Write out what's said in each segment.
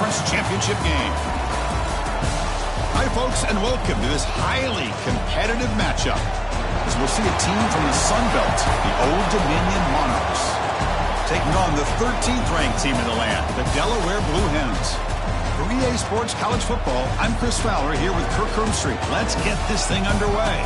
conference championship game. Hi, folks, and welcome to this highly competitive matchup, as we'll see a team from the Sun Belt, the Old Dominion Monarchs, taking on the 13th ranked team in the land, the Delaware Blue Hens. For EA Sports College Football, I'm Chris Fowler here with Kirk Hermstreet. Let's get this thing underway.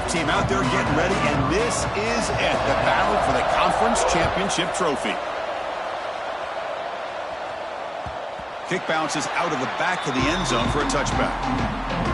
Team out there getting ready, and this is it, the battle for the conference championship trophy. Kick bounces out of the back of the end zone for a touchback.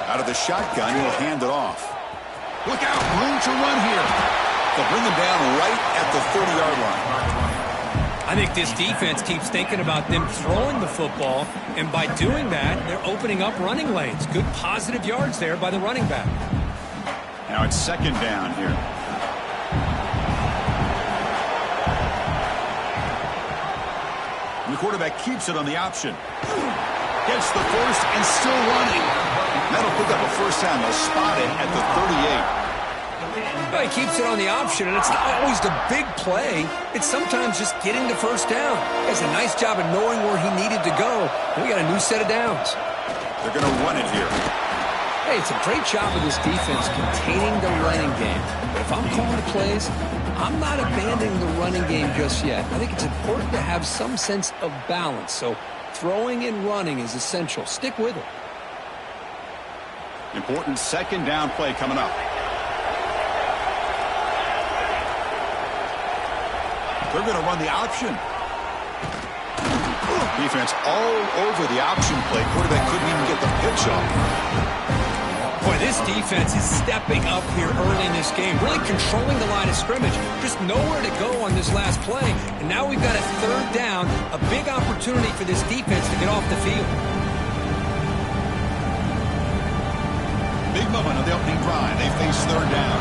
Out of the shotgun, he'll hand it off. Look out, room to run here. They'll bring him down right at the 30-yard line. I think this defense keeps thinking about them throwing the football, and by doing that, they're opening up running lanes. Good positive yards there by the running back. Now it's second down here. And the quarterback keeps it on the option. Gets the first and still running. That'll pick up a first down. They'll spot it at the 38. Well, he keeps it on the option, and it's not always the big play. It's sometimes just getting the first down. He has a nice job of knowing where he needed to go. And we got a new set of downs. They're going to run it here. Hey, it's a great job of this defense containing the running game. But if I'm calling plays, I'm not abandoning the running game just yet. I think it's important to have some sense of balance. So throwing and running is essential. Stick with it. Important second down play coming up. They're going to run the option. Defense all over the option play. Quarterback couldn't even get the pitch off. Boy, this defense is stepping up here early in this game, really controlling the line of scrimmage. Just nowhere to go on this last play. And now we've got a third down, a big opportunity for this defense to get off the field. Big moment of the opening drive. They face third down.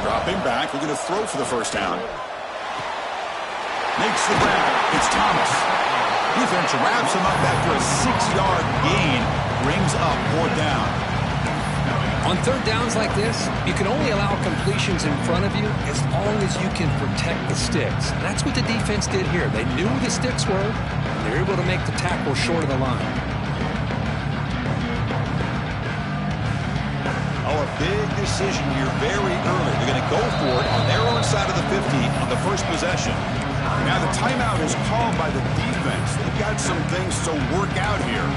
Dropping back. We're going to throw for the first down. Makes the grab. It's Thomas. Defense wraps him up after a 6-yard gain. Brings up fourth down. On third downs like this, you can only allow completions in front of you as long as you can protect the sticks. And that's what the defense did here. They knew where the sticks were, and they were able to make the tackle short of the line. Oh, a big decision here very early. They're going to go for it on their own side of the 50 on the first possession. Now the timeout is called by the defense. They've got some things to work out here.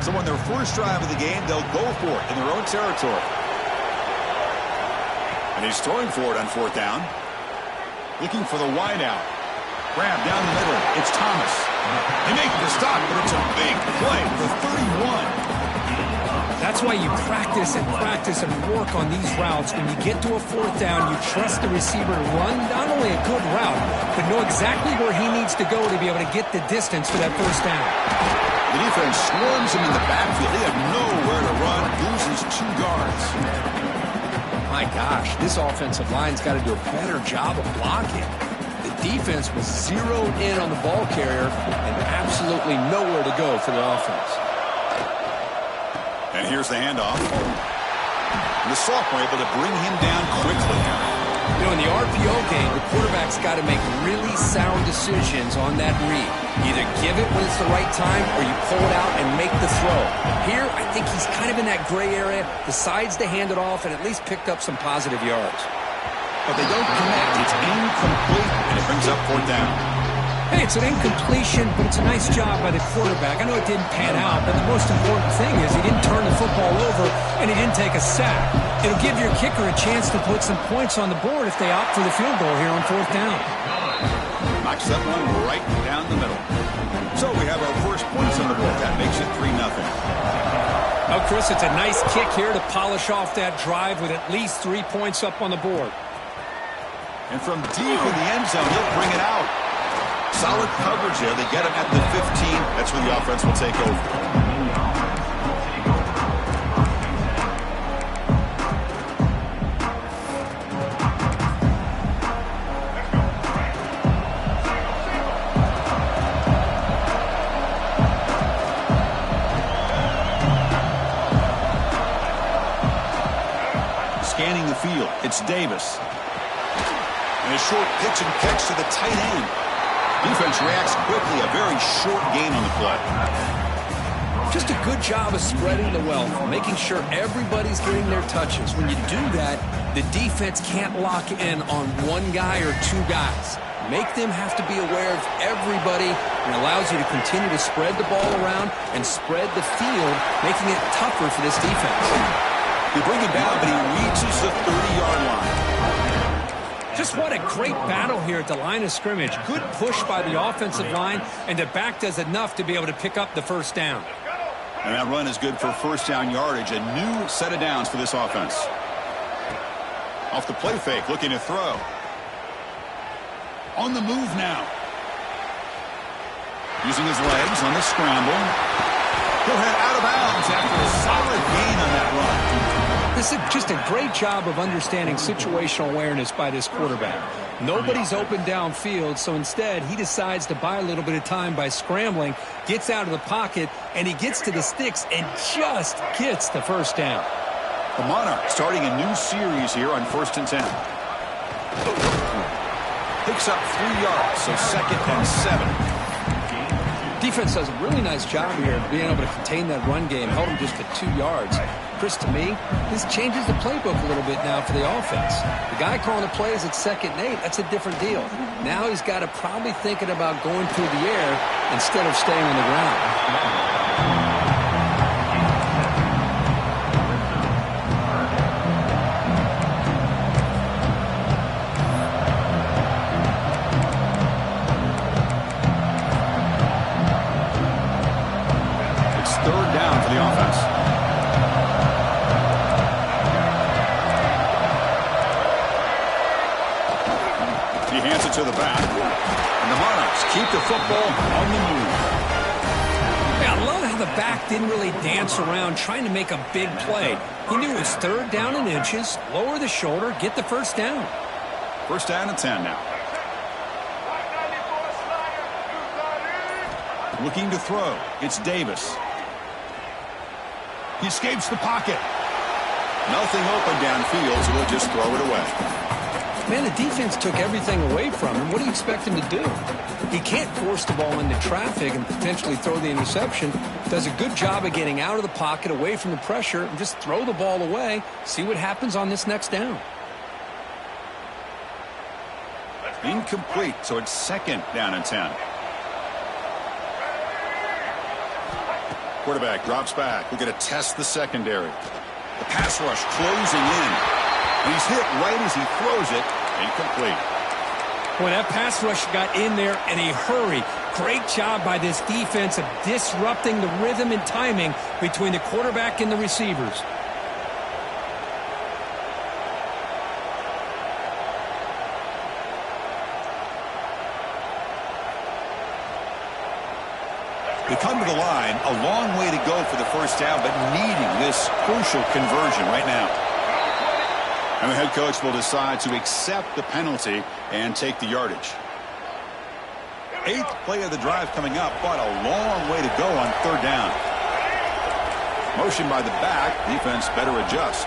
So on their first drive of the game, they'll go for it in their own territory. And he's throwing for it on fourth down. Looking for the wide out. Grab down the middle. It's Thomas. They make the stop, but it's a big play for 31. That's why you practice and work on these routes. When you get to a fourth down, you trust the receiver to run not only a good route, but know exactly where he needs to go to be able to get the distance for that first down. The defense swarms him in the backfield. They have nowhere to run. Loses 2 guards. My gosh, this offensive line's got to do a better job of blocking. The defense was zeroed in on the ball carrier and absolutely nowhere to go for the offense. And here's the handoff. And the sophomore able to bring him down quickly. You know, in the RPO game, the quarterback's got to make really sound decisions on that read. Either give it when it's the right time or you pull it out and make the throw. Here, I think he's kind of in that gray area, decides to hand it off, and at least picked up some positive yards. But they don't connect. It's incomplete, and it brings up 4th down. Hey, it's an incompletion, but it's a nice job by the quarterback. I know it didn't pan out, but the most important thing is he didn't turn the football over and he didn't take a sack. It'll give your kicker a chance to put some points on the board if they opt for the field goal here on 4th down. Knocks that one right down the middle. So we have our first points on the board. That makes it 3-0. Well, Chris, it's a nice kick here to polish off that drive with at least 3 points up on the board. And from deep in the end zone, he'll bring it out. Solid coverage there. They get him at the 15. That's where the offense will take over. Scanning the field, it's Davis. And a short pitch and catch to the tight end. Defense reacts quickly. A very short gain on the play. Just a good job of spreading the wealth, making sure everybody's getting their touches. When you do that, the defense can't lock in on one guy or two guys. Make them have to be aware of everybody, and allows you to continue to spread the ball around and spread the field, making it tougher for this defense. They bring him down, but he reaches the 30-yard line. Just what a great battle here at the line of scrimmage. Good push by the offensive line, and the back does enough to be able to pick up the first down. And that run is good for first down yardage. A new set of downs for this offense. Off the play fake, looking to throw. On the move now. Using his legs on the scramble. He'll head out of bounds after a solid gain on that run. This is just a great job of understanding situational awareness by this quarterback. Nobody's open downfield, so instead he decides to buy a little bit of time by scrambling, gets out of the pocket, and he gets to the sticks and just gets the first down. The Monarchs starting a new series here on 1st and 10. Picks up 3 yards, so 2nd and 7. Defense does a really nice job here of being able to contain that run game, held him just at 2 yards. Chris, to me, this changes the playbook a little bit now for the offense. The guy calling the plays at 2nd and 8, that's a different deal. Now he's got to probably thinking about going through the air instead of staying on the ground. To the back, and the Monarchs keep the football on the move. Yeah, I love how the back didn't really dance around trying to make a big play. He knew it was 3rd down in inches, lower the shoulder, get the first down. First down and 10 now. Looking to throw, it's Davis. He escapes the pocket. Nothing open downfield, so he'll just throw it away. Man, the defense took everything away from him. What do you expect him to do? He can't force the ball into traffic and potentially throw the interception. Does a good job of getting out of the pocket, away from the pressure, and just throw the ball away. See what happens on this next down. Incomplete, so it's 2nd down and 10. Quarterback drops back. We're going to test the secondary. The pass rush closing in. And he's hit right as he throws it. Incomplete. Boy, that pass rush got in there in a hurry. Great job by this defense of disrupting the rhythm and timing between the quarterback and the receivers. They come to the line, a long way to go for the first down, but needing this crucial conversion right now. And the head coach will decide to accept the penalty and take the yardage. 8th play of the drive coming up, but a long way to go on 3rd down. Motion by the back. Defense better adjust.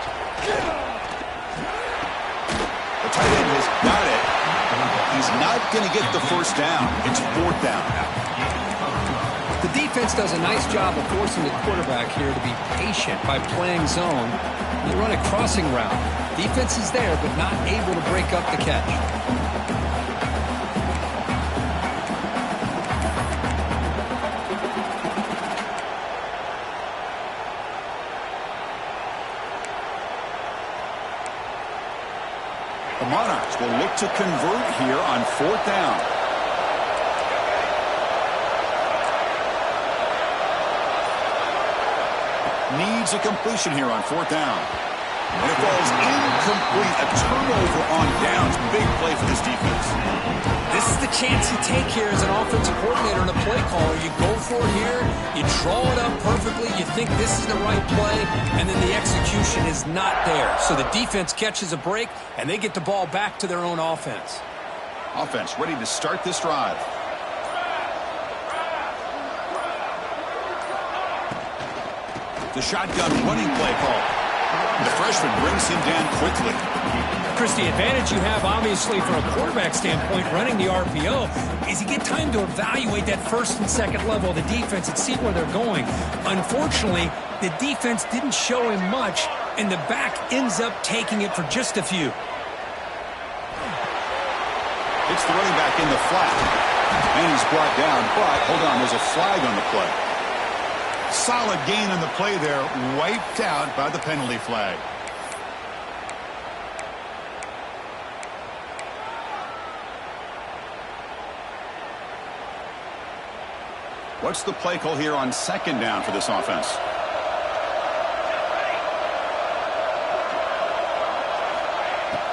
The The tight end has got it. He's not going to get the first down. It's fourth down. The defense does a nice job of forcing the quarterback here to be patient by playing zone. They run a crossing route. Defense is there, but not able to break up the catch. The Monarchs will look to convert here on fourth down. Needs a completion here on fourth down. And it falls incomplete. A turnover on downs. Big play for this defense. This is the chance you take here as an offensive coordinator and a play caller. You go for it here. You draw it up perfectly. You think this is the right play, and then the execution is not there. So the defense catches a break, and they get the ball back to their own offense. Offense ready to start this drive. The shotgun running play call. The freshman brings him down quickly. Chris, the advantage you have, obviously, from a quarterback standpoint, running the RPO, is you get time to evaluate that first and second level of the defense and see where they're going. Unfortunately, the defense didn't show him much, and the back ends up taking it for just a few. It's the running back in the flat. And he's brought down, but hold on, there's a flag on the play. Solid gain on the play there, wiped out by the penalty flag. What's the play call here on second down for this offense?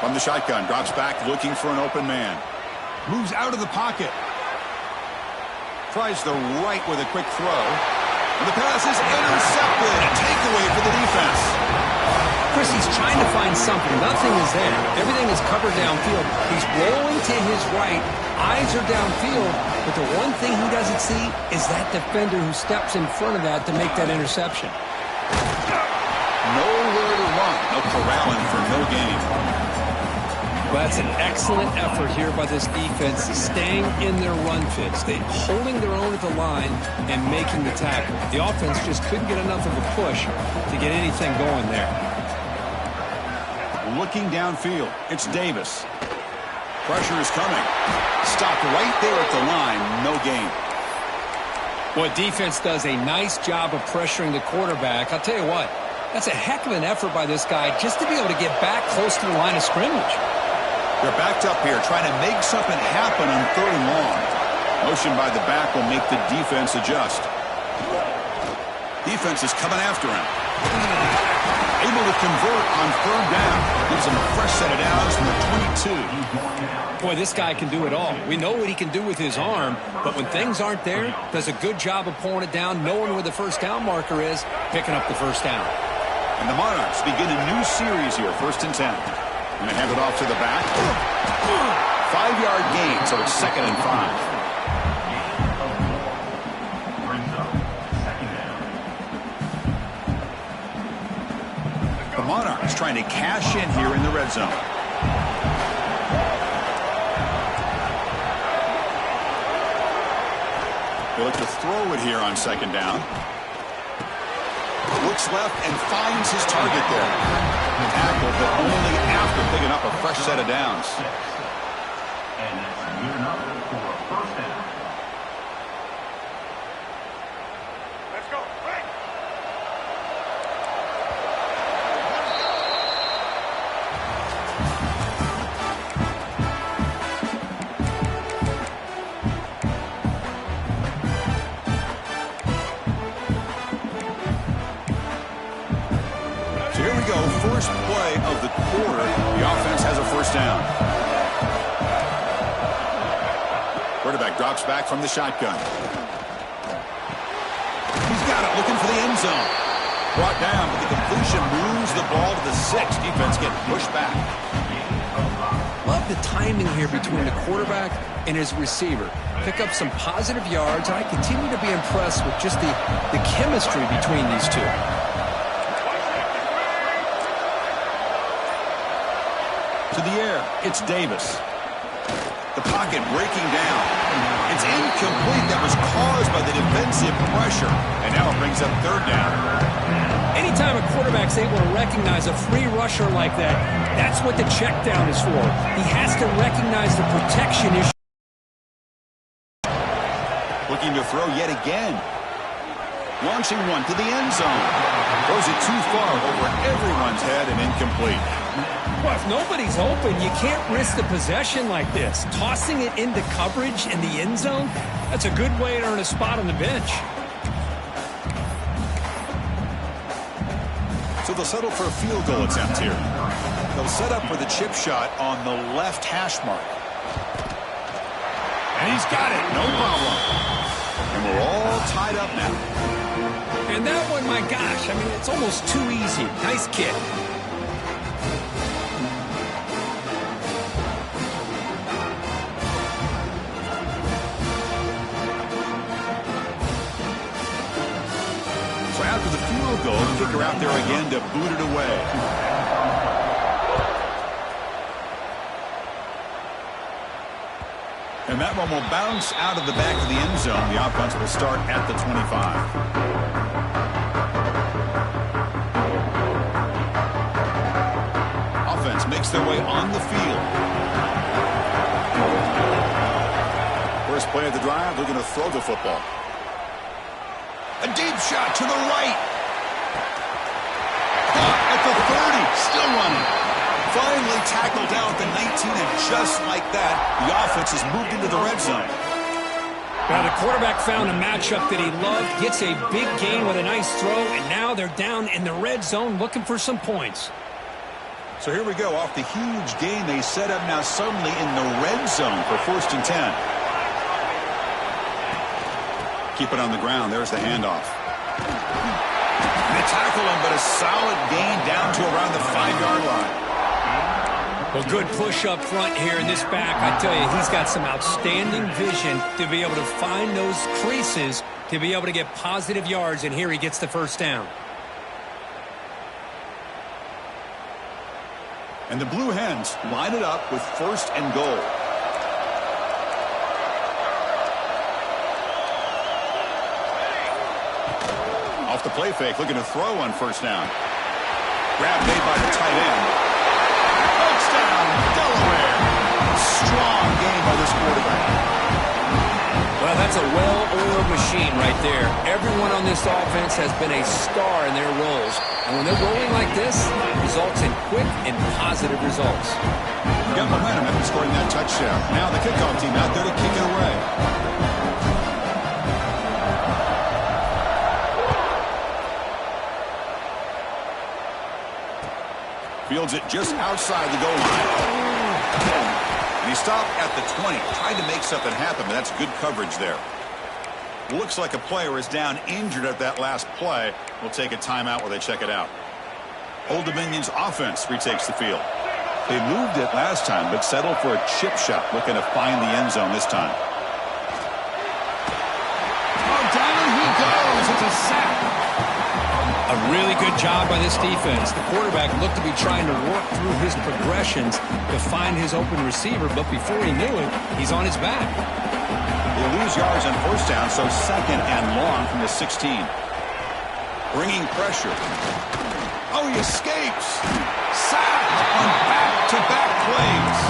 From the shotgun, drops back looking for an open man. Moves out of the pocket. Tries the right with a quick throw. And the pass is intercepted. A takeaway for the defense. Chris, he's trying to find something. Nothing is there. Everything is covered downfield. He's rolling to his right. Eyes are downfield. But the one thing he doesn't see is that defender who steps in front of that to make that interception. Nowhere to run. No corralling for no gain. Well, that's an excellent effort here by this defense, staying in their run fits. They're holding their own at the line and making the tackle. The offense just couldn't get enough of a push to get anything going there. Looking downfield, it's Davis. Pressure is coming. Stopped right there at the line, no gain. Well, defense does a nice job of pressuring the quarterback. I'll tell you what, that's a heck of an effort by this guy just to be able to get back close to the line of scrimmage. They're backed up here trying to make something happen on third and long. Motion by the back will make the defense adjust. Defense is coming after him. Able to convert on third down. Gives him a fresh set of downs from the 22. Boy, this guy can do it all. We know what he can do with his arm, but when things aren't there, does a good job of pulling it down, knowing where the first down marker is, picking up the first down. And the Monarchs begin a new series here, 1st and 10. Going to hand it off to the back. 5-yard gain, so it's 2nd and 5. The Monarchs trying to cash in here in the red zone. They look to throw it here on 2nd down. Looks left and finds his target there. Tackle, but only after picking up a fresh set of downs. And that's good enough for a first down. Let's go. Break. So here we go, first play of the quarter. The offense has a first down. Quarterback drops back from the shotgun. He's got it, looking for the end zone. Brought down, but the completion moves the ball to the 6. Defense getting pushed back. Love the timing here between the quarterback and his receiver. Pick up some positive yards, and I continue to be impressed with just the chemistry between these two. To the air, it's Davis. The pocket breaking down. It's incomplete. That was caused by the defensive pressure. And now it brings up third down. Anytime a quarterback's able to recognize a free rusher like that, that's what the check down is for. He has to recognize the protection issue. Looking to throw yet again. Launching one to the end zone. Throws it too far over everyone's head and incomplete. Well, if nobody's open, you can't risk the possession like this. Tossing it into coverage in the end zone, that's a good way to earn a spot on the bench. So they'll settle for a field goal attempt here. They'll set up for the chip shot on the left hash mark. And he's got it, no problem. And we're all tied up now. And that one, my gosh, I mean, it's almost too easy. Nice kick. So after the field goal, the kicker out there again to boot it away. And that one will bounce out of the back of the end zone. The offense will start at the 25. Makes their way on the field. First play of the drive, they're going to throw the football. A deep shot to the right. Caught at the 30, still running. Finally tackled down at the 19, and just like that, the offense has moved into the red zone. Well, the quarterback found a matchup that he loved, gets a big gain with a nice throw, and now they're down in the red zone looking for some points. So here we go. Off the huge gain, they set up now suddenly in the red zone for 1st and 10. Keep it on the ground. There's the handoff. They tackle him, but a solid gain down to around the 5-yard line. Well, good push up front here in this back. I tell you, he's got some outstanding vision to be able to find those creases to be able to get positive yards, and here he gets the first down. And the Blue Hens line it up with 1st and goal. Off the play fake, looking to throw on 1st down. Grab made by the tight end. Touchdown, Delaware. Strong game by this quarterback. Well, that's a well-oiled machine right there. Everyone on this offense has been a star in their roles. And when they're rolling like this, it results in quick and positive results. Got momentum after scoring that touchdown. Now the kickoff team out there to kick it away. Fields it just outside the goal line. And he stopped at the 20, tried to make something happen, but that's good coverage there. Looks like a player is down injured at that last play. We'll take a timeout while they check it out. Old Dominion's offense retakes the field. They moved it last time, but settled for a chip shot, looking to find the end zone this time. Oh, down he goes. It's a sack. A really good job by this defense. The quarterback looked to be trying to work through his progressions to find his open receiver, but before he knew it, he's on his back. They lose yards on 1st down, so 2nd and long from the 16. Bringing pressure. Oh, he escapes. Sacked on back-to-back plays.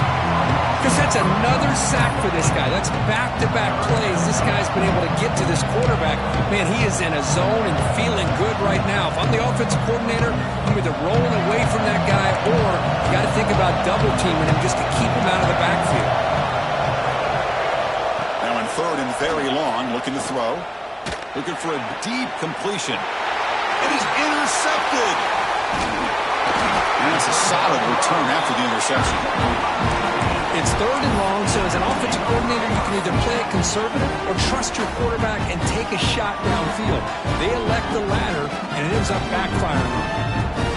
Because that's another sack for this guy. That's back-to-back plays. This guy's been able to get to this quarterback. Man, he is in a zone and feeling good right now. If I'm the offensive coordinator, I'm either rolling away from that guy or you got to think about double-teaming him just to keep him out of the backfield. Now in 3rd and very long, looking to throw. Looking for a deep completion. And he's intercepted. And it's a solid return after the interception. It's 3rd and long, so as an offensive coordinator, you can either play it conservative or trust your quarterback and take a shot downfield. They elect the latter, and it ends up backfiring.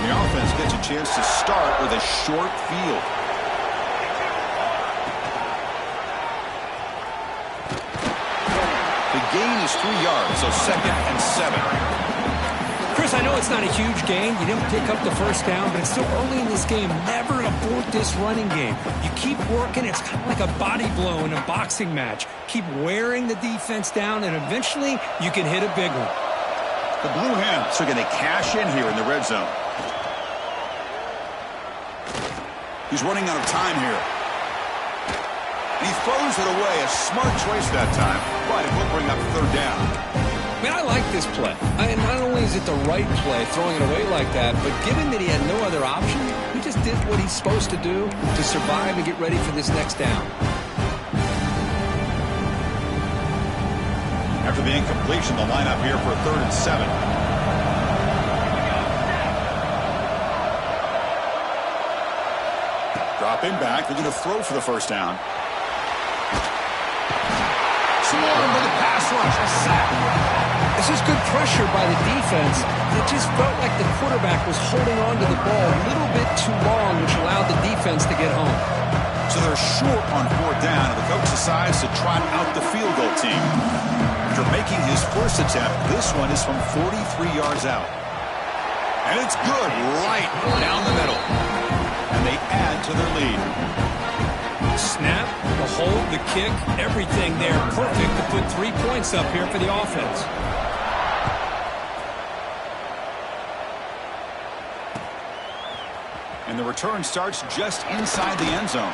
The offense gets a chance to start with a short field. The gain is 3 yards, so 2nd and 7. Chris, I know it's not a huge gain. You didn't pick up the first down, but it's still early in this game. Never abort this running game. You keep working. It's kind of like a body blow in a boxing match. Keep wearing the defense down, and eventually you can hit a big one. The Blue Hens are going to cash in here in the red zone. He's running out of time here. And he throws it away. A smart choice that time, but it will bring up third down. Man, I like this play. And not only is it the right play, throwing it away like that, but given that he had no other option, he just did what he's supposed to do to survive and get ready for this next down. After the incompletion, the lineup here for 3rd and 7. Dropping back. They're going to throw for the first down. Swarmed with the pass rush. A sack. This is good pressure by the defense. It just felt like the quarterback was holding on to the ball a little bit too long, which allowed the defense to get home. So they're short on 4th down, and the coach decides to trot out the field goal team. After making his first attempt, this one is from 43 yards out. And it's good right down the middle. And they add to their lead. Snap, the hold, the kick, everything there. Perfect to put 3 points up here for the offense. And the return starts just inside the end zone.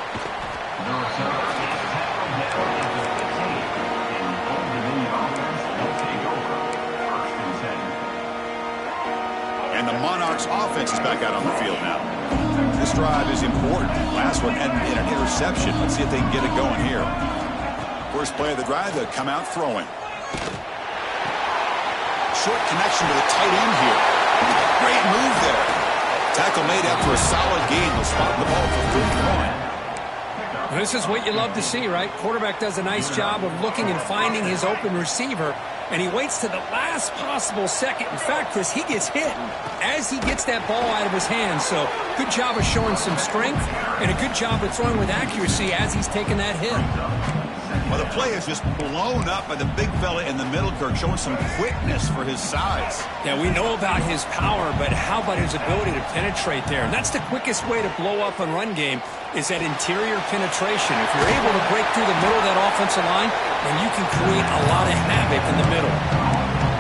And the Monarchs offense is back out on the field now. This drive is important. Last one ended in an interception. Let's see if they can get it going here. First play of the drive, they'll come out throwing. Short connection to the tight end here. Great move there. Tackle made after a solid gain. They'll spot the ball for 31. This is what you love to see, right? Quarterback does a nice job of looking and finding his open receiver, and he waits to the last possible second. In fact, Chris, he gets hit as he gets that ball out of his hands. So good job of showing some strength and a good job of throwing with accuracy as he's taking that hit. Well, the play is just blown up by the big fella in the middle, Kirk, showing some quickness for his size. Yeah, we know about his power, but how about his ability to penetrate there? And that's the quickest way to blow up a run game, is that interior penetration. If you're able to break through the middle of that offensive line, then you can create a lot of havoc in the middle.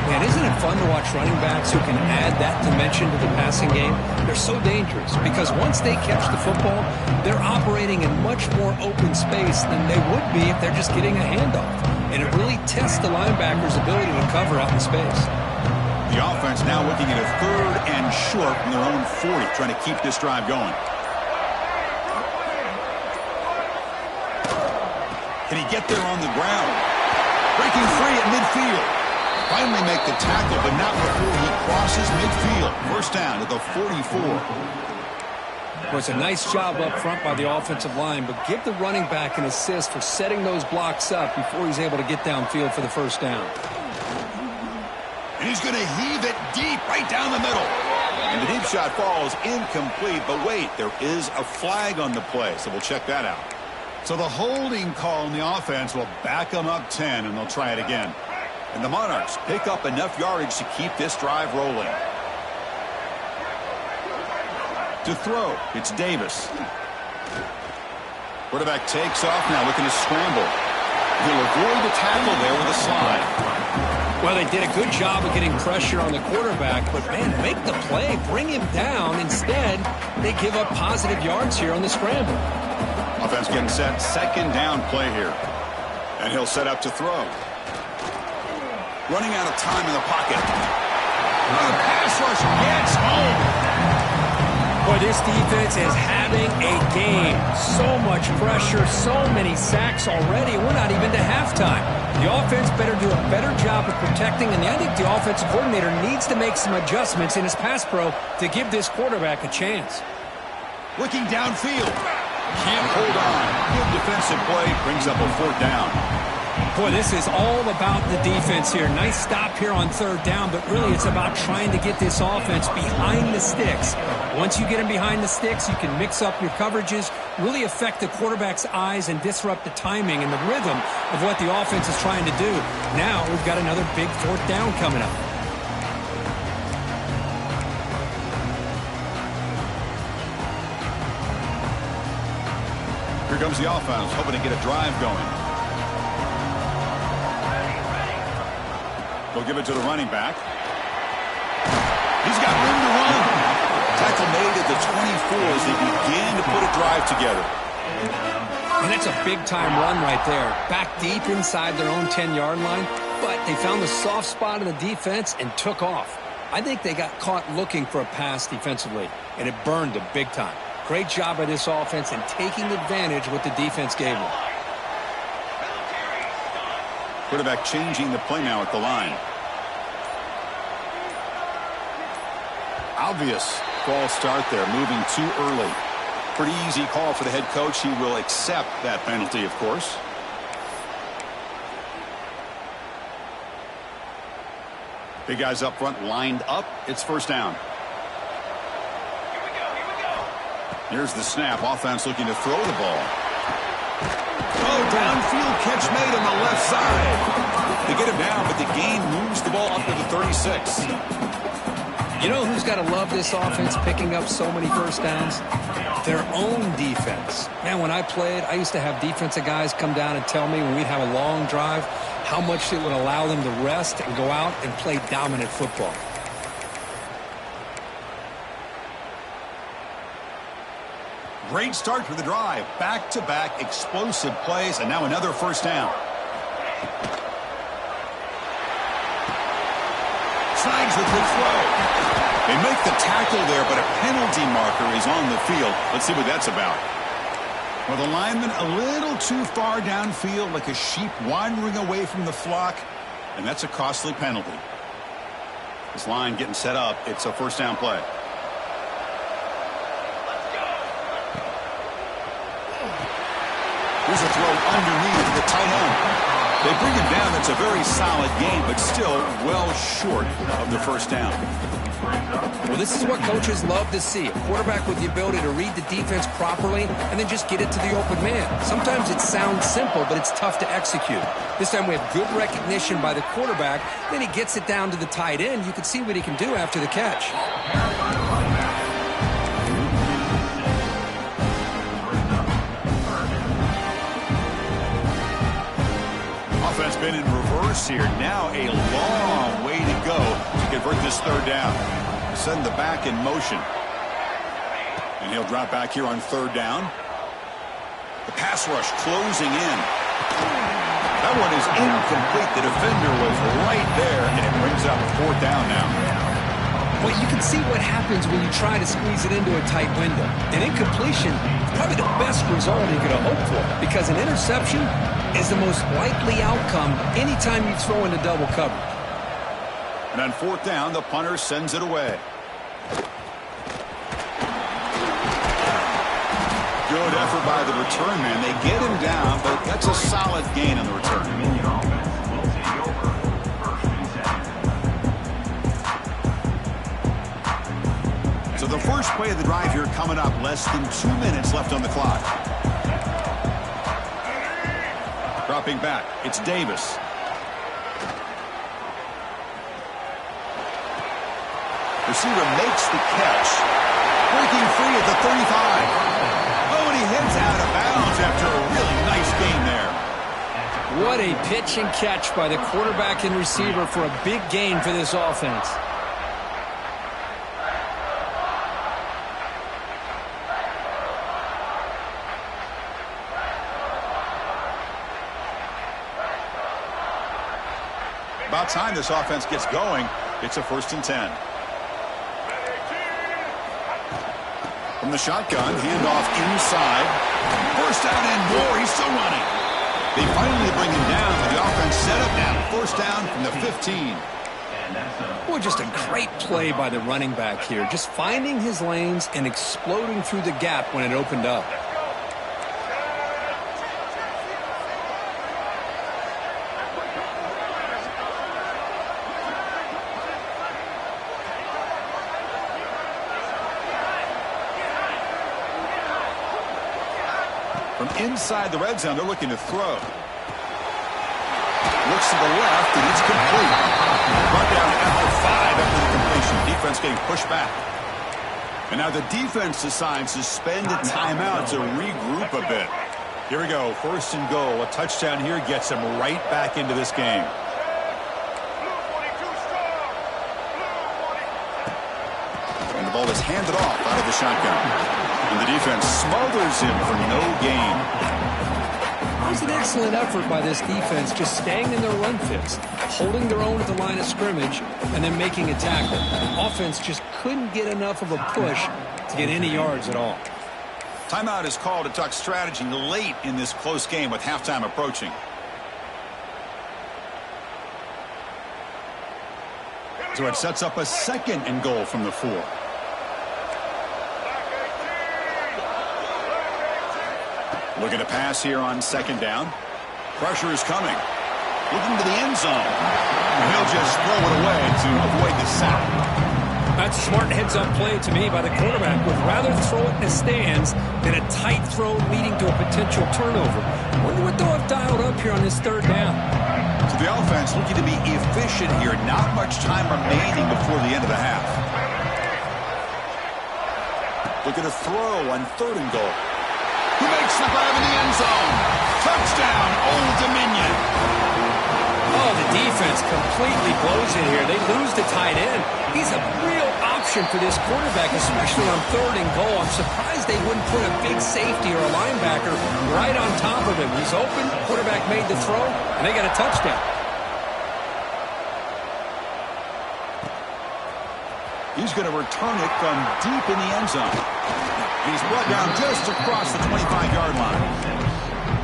Man, isn't it fun to watch running backs who can add that dimension to the passing game? They're so dangerous because once they catch the football, they're operating in much more open space than they would be if they're just getting a handoff. And it really tests the linebacker's ability to cover out in space. The offense now looking at a 3rd and short from their own 40, trying to keep this drive going. Can he get there on the ground? Breaking free at midfield. Finally make the tackle, but not before he crosses midfield. First down at the 44. Well, it's a nice job up front by the offensive line, but give the running back an assist for setting those blocks up before he's able to get downfield for the first down. And he's going to heave it deep right down the middle. And the deep shot falls incomplete, but wait, there is a flag on the play, so we'll check that out. So the holding call on the offense will back them up 10, and they'll try it again. And the Monarchs pick up enough yardage to keep this drive rolling. To throw, it's Davis. Quarterback takes off now, looking to scramble. He'll avoid the tackle there with a slide. Well, they did a good job of getting pressure on the quarterback, but, man, make the play, bring him down. Instead, they give up positive yards here on the scramble. Offense getting set, second down play here. And he'll set up to throw. Running out of time in the pocket. The pass rush gets home. Boy, this defense is having a game. So much pressure, so many sacks already. We're not even to halftime. The offense better do a better job of protecting, and I think the offensive coordinator needs to make some adjustments in his pass pro to give this quarterback a chance. Looking downfield. Can't hold on. Good defensive play. Brings up a 4th down. Boy, this is all about the defense here. Nice stop here on 3rd down, but really it's about trying to get this offense behind the sticks. Once you get them behind the sticks, you can mix up your coverages, really affect the quarterback's eyes and disrupt the timing and the rhythm of what the offense is trying to do. Now we've got another big 4th down coming up. Here comes the offense, hoping to get a drive going. They'll give it to the running back. He's got room to run. Tackle made at the 24 as they began to put a drive together. And that's a big-time run right there. Back deep inside their own 10-yard line, but they found the soft spot in the defense and took off. I think they got caught looking for a pass defensively, and it burned them big time. Great job by this offense in taking advantage of what the defense gave them. Quarterback changing the play now at the line. Obvious false start there, moving too early. Pretty easy call for the head coach. He will accept that penalty, of course. Big guys up front lined up. It's first down. Here's the snap. Offense looking to throw the ball. Oh, downfield catch made on the left side. They get him down, but the gain moves the ball up to the 36. You know who's got to love this offense picking up so many first downs? Their own defense. Man, when I played, I used to have defensive guys come down and tell me when we'd have a long drive how much it would allow them to rest and go out and play dominant football. Great start for the drive. Back-to-back explosive plays, and now another first down. Signs with the throw. They make the tackle there, but a penalty marker is on the field. Let's see what that's about. Well, the lineman a little too far downfield, like a sheep wandering away from the flock, and that's a costly penalty. This line getting set up. It's a first down play. Here's a throw underneath the tight end. They bring him down. That's a very solid game, but still well short of the first down. Well, this is what coaches love to see. A quarterback with the ability to read the defense properly and then just get it to the open man. Sometimes it sounds simple, but it's tough to execute. This time we have good recognition by the quarterback. Then he gets it down to the tight end. You can see what he can do after the catch. Offense been in reverse here. Now a long way to go to convert this third down. Send the back in motion. And he'll drop back here on third down. The pass rush closing in. That one is incomplete. The defender was right there, and it brings up fourth down now. Well, you can see what happens when you try to squeeze it into a tight window. An incompletion is probably the best result you could have hoped for, because an interception is the most likely outcome anytime you throw into double coverage. And on fourth down, the punter sends it away. Good effort by the return man. They get him down, but that's a solid gain on the return. So the first play of the drive here coming up. Less than 2 minutes left on the clock. Dropping back, it's Davis. Receiver makes the catch. Breaking free at the 35. Oh, and he heads out of bounds after a really nice gain there. What a pitch and catch by the quarterback and receiver for a big gain for this offense. About time this offense gets going. It's a 1st and 10. From the shotgun, handoff inside. First down and more. He's still running. They finally bring him down, but the offense set up now. First down from the 15. Boy, just a great play by the running back here. Just finding his lanes and exploding through the gap when it opened up. From inside the red zone, they're looking to throw. Looks to the left, and it's complete. Brought down after 5 after the completion. Defense getting pushed back. And now the defense decides to spend a timeout to regroup a bit. Here we go, 1st and goal. A touchdown here gets him right back into this game. And the ball is handed off out of the shotgun. And the defense smothers him for no gain. It was an excellent effort by this defense, just staying in their run fix, holding their own at the line of scrimmage, and then making a tackle. The offense just couldn't get enough of a push to get any yards at all. Timeout is called to talk strategy late in this close game with halftime approaching. So it sets up a 2nd and goal from the 4. Looking to pass here on 2nd down. Pressure is coming. Looking to the end zone. And he'll just throw it away to avoid the sack. That's a smart heads-up play to me by the quarterback. Would rather throw it in the stands than a tight throw leading to a potential turnover. Wonder what they'll have dialed up here on this 3rd down. So the offense looking to be efficient here. Not much time remaining before the end of the half. Looking to throw on 3rd and goal. He makes the grab in the end zone. Touchdown, Old Dominion. Oh, the defense completely blows it here. They lose the tight end. He's a real option for this quarterback, especially on 3rd and goal. I'm surprised they wouldn't put a big safety or a linebacker right on top of him. He's open, quarterback made the throw, and they got a touchdown. He's going to return it from deep in the end zone. He's brought down just across the 25-yard line.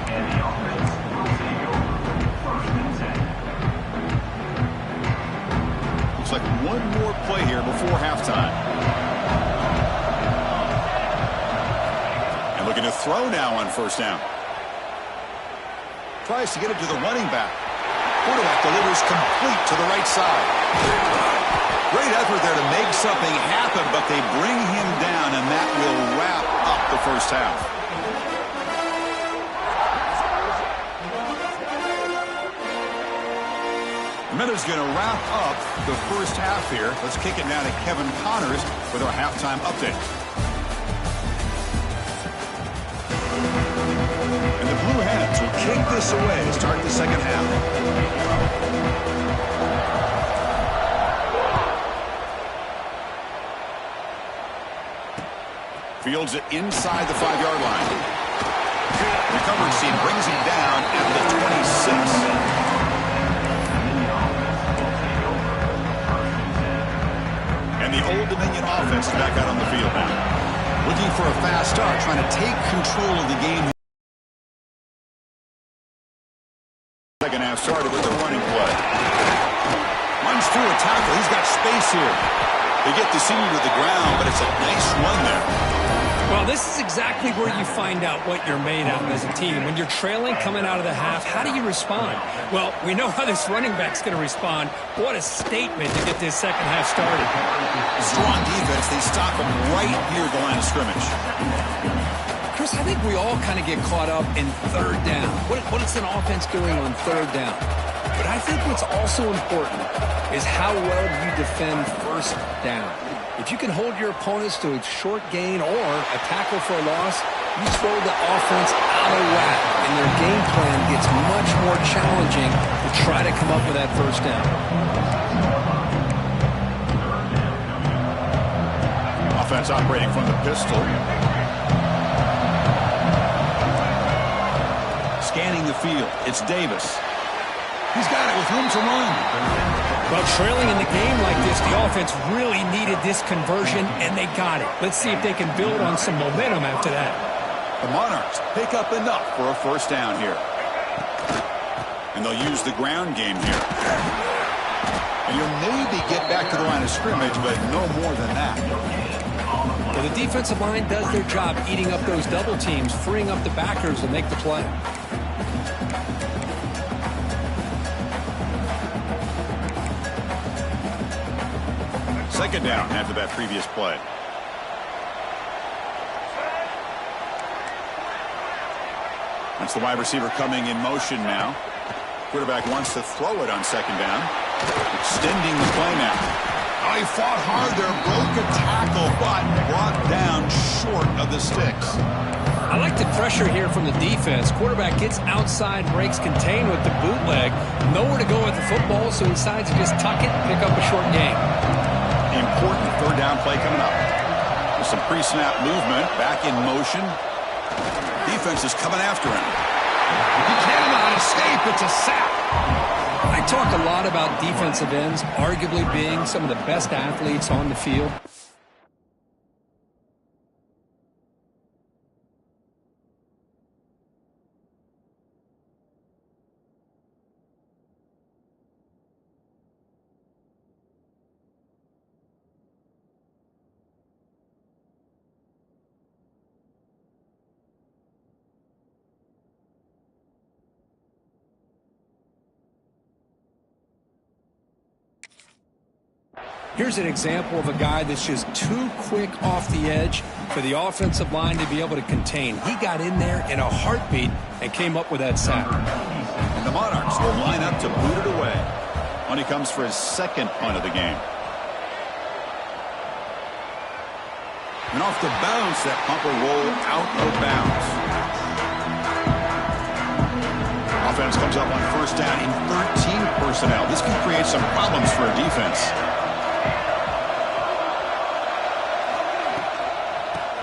And the offense will take over 1st and 10. Looks like one more play here before halftime. And looking to throw now on 1st down. Tries to get it to the running back. Quarterback delivers complete to the right side. Great effort there to make something happen, but they bring him down, and that will wrap up the 1st half. The minute's going to wrap up the 1st half here. Let's kick it now to Kevin Connors with our halftime update. And the Blue Hens will kick this away to start the 2nd half. Fields it inside the 5-yard line. Recovery team brings him down at the 26. And the Old Dominion offense is back out on the field now. Looking for a fast start, trying to take control of the game. 2nd half started with a running play. Runs through a tackle. He's got space here. They get the senior to the ground, but it's a nice run there. Well, this is exactly where you find out what you're made of as a team. When you're trailing coming out of the half, how do you respond? Well, we know how this running back's going to respond. What a statement to get this 2nd half started. Strong defense. They stop him right near the line of scrimmage. Chris, I think we all kind of get caught up in 3rd down. What is an offense doing on 3rd down? But I think what's also important is how well you defend 1st down. If you can hold your opponents to a short gain or a tackle for a loss, you throw the offense out of whack, and their game plan gets much more challenging to try to come up with that 1st down. Offense operating from the pistol. Scanning the field. It's Davis. He's got it with room to run. Well, trailing in the game like this, the offense really needed this conversion, and they got it. Let's see if they can build on some momentum after that. The Monarchs pick up enough for a 1st down here. And they'll use the ground game here. And you'll maybe get back to the line of scrimmage, but no more than that. Well, the defensive line does their job eating up those double teams, freeing up the backers to make the play. Second down after that previous play. That's the wide receiver coming in motion now. Quarterback wants to throw it on 2nd down. Extending the play now. Oh, he fought hard there, broke a tackle, but brought down short of the sticks. I like the pressure here from the defense. Quarterback gets outside, breaks contain with the bootleg. Nowhere to go with the football, so he decides to just tuck it and pick up a short gain. Important third down play coming up. With some pre-snap movement, back in motion. Defense is coming after him. He cannot escape. It's a sack. I talk a lot about defensive ends arguably being some of the best athletes on the field. Here's an example of a guy that's just too quick off the edge for the offensive line to be able to contain. He got in there in a heartbeat and came up with that sack. And the Monarchs will line up to boot it away when he comes for his second punt of the game. And off the bounce, that punt will roll out of bounds. Offense comes up on first down in 13 personnel. This can create some problems for a defense.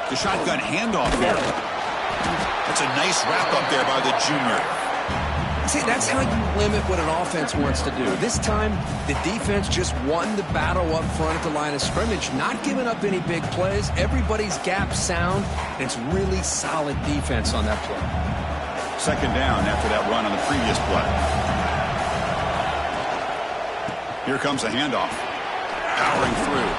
The shotgun handoff there. That's a nice wrap up there by the junior. See, that's how you limit what an offense wants to do. This time, the defense just won the battle up front at the line of scrimmage, not giving up any big plays. Everybody's gap sound, and it's really solid defense on that play. Second down after that run on the previous play. Here comes a handoff. Powering through.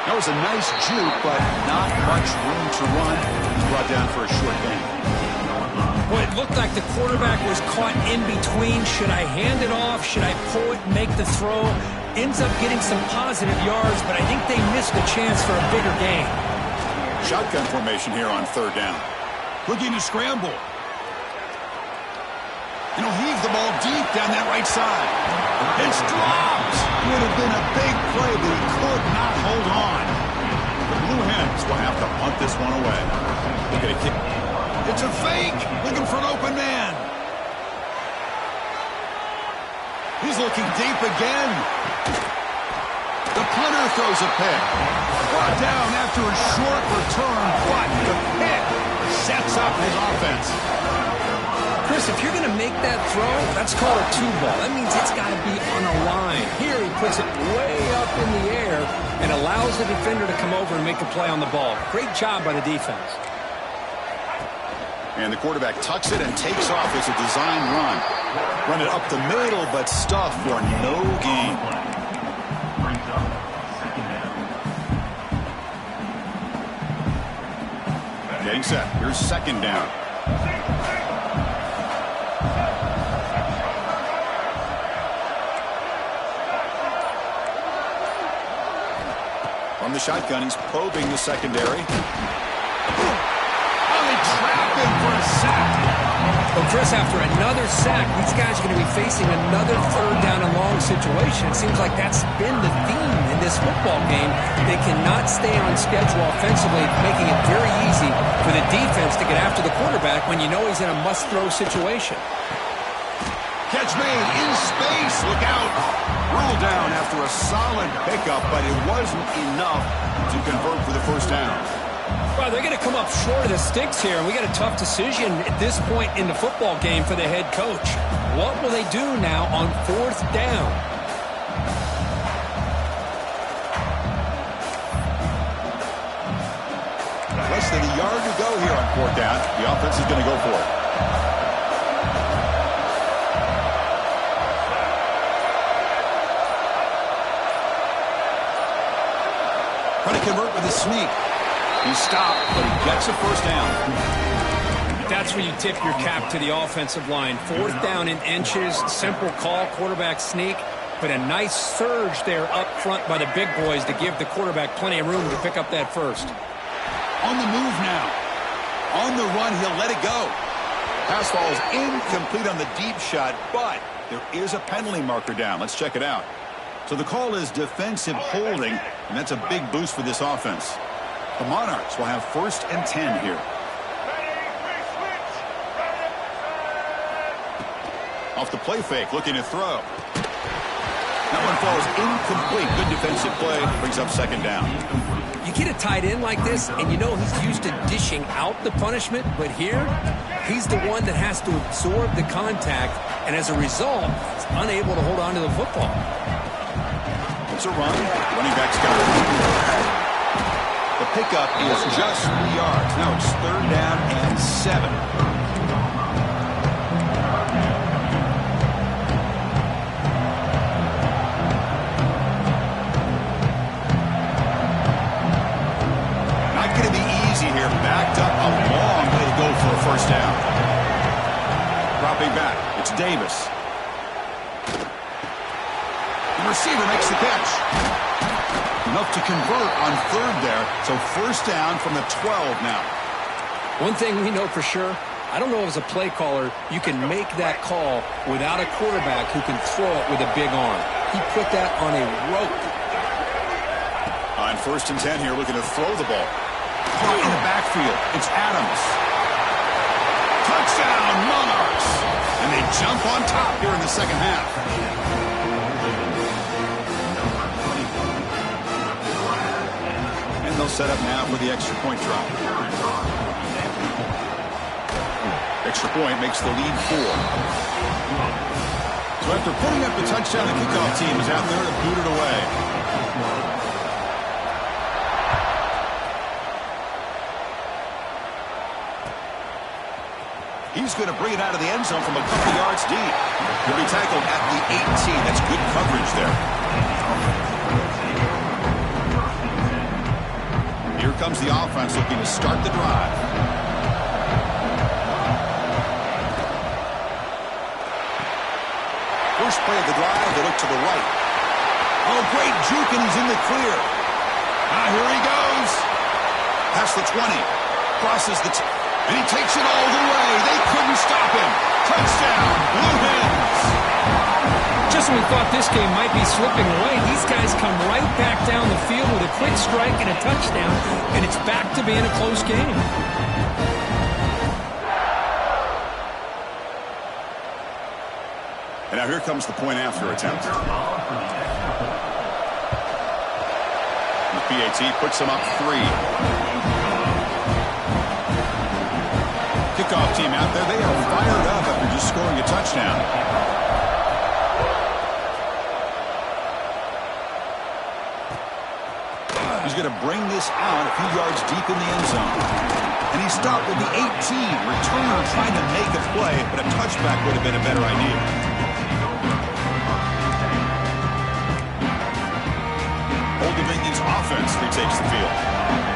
That was a nice juke, but not much room to run. He's brought down for a short gain. Well, it looked like the quarterback was caught in between. Should I hand it off? Should I pull it and make the throw? Ends up getting some positive yards, but I think they missed a chance for a bigger gain. Shotgun formation here on third down. Looking to scramble. And he'll heave the ball deep down that right side. It's dropped. Would have been a big play, but he could not hold on. The Blue Hens will have to punt this one away. Look at a kick. It's a fake. Looking for an open man. He's looking deep again. The punter throws a pick. Brought down after a short return, but the pick sets up his offense. Chris, if you're going to make that throw, that's called a two ball. That means it's got to be on a line. Here he puts it way up in the air and allows the defender to come over and make a play on the ball. Great job by the defense. And the quarterback tucks it and takes off. It's a design run. Run it up the middle, but stuff for no gain. Getting set. Here's second down. From the shotgun, he's probing the secondary. Oh, they trap him for a sack. Well, Chris, after another sack, these guys are going to be facing another third down and long situation. It seems like that's been the theme in this football game. They cannot stay on schedule offensively, making it very easy for the defense to get after the quarterback when you know he's in a must-throw situation. Catch made in space. Look out. Ruled down after a solid pickup, but it wasn't enough to convert for the first down. Well, they're going to come up short of the sticks here, and we got a tough decision at this point in the football game for the head coach. What will they do now on fourth down? Less than a yard to go here on fourth down. The offense is going to go for it. Trying to convert with a sneak. He stopped, but he gets a first down. That's where you tip your cap to the offensive line. Fourth down in inches, simple call, quarterback sneak, but a nice surge there up front by the big boys to give the quarterback plenty of room to pick up that first. On the move now. On the run, he'll let it go. Pass falls incomplete on the deep shot, but there is a penalty marker down. Let's check it out. So the call is defensive holding, and that's a big boost for this offense. The Monarchs will have 1st and 10 here. Off the play fake, looking to throw. That one falls incomplete. Good defensive play. Brings up second down. You get a tight end like this, and you know he's used to dishing out the punishment, but here, he's the one that has to absorb the contact, and as a result, he's unable to hold on to the football. It's a run. Running back's got it. The pickup is just 3 yards. Now it's 3rd down and 7. Here, backed up a long way to go for a first down. Dropping back, it's Davis. The receiver makes the catch. Enough to convert on 3rd there, so first down from the 12 now. One thing we know for sure, I don't know as a play caller, you can make that call without a quarterback who can throw it with a big arm. He put that on a rope. On 1st and 10 here, looking to throw the ball. Caught in the backfield. It's Adams. Touchdown, Monarchs. And they jump on top here in the second half. And they'll set up now for the extra point drop. Extra point makes the lead 4. So after putting up the touchdown, the kickoff team is out there to boot it away. He's going to bring it out of the end zone from a couple yards deep. He'll be tackled at the 18. That's good coverage there. Here comes the offense looking to start the drive. First play of the drive, they look to the right. Oh, great juke, and he's in the clear. Here he goes. Past the 20. Crosses the... And he takes it all the way. They couldn't stop him. Touchdown, Blue Hens. Just when we thought this game might be slipping away, these guys come right back down the field with a quick strike and a touchdown, and it's back to being a close game. And now here comes the point after attempt. The PAT puts them up 3. Kickoff team out there, they are fired up after just scoring a touchdown. He's going to bring this out a few yards deep in the end zone. And he stopped at the 18. Returner trying to make a play, but a touchback would have been a better idea. Old Dominion's offense retakes the field.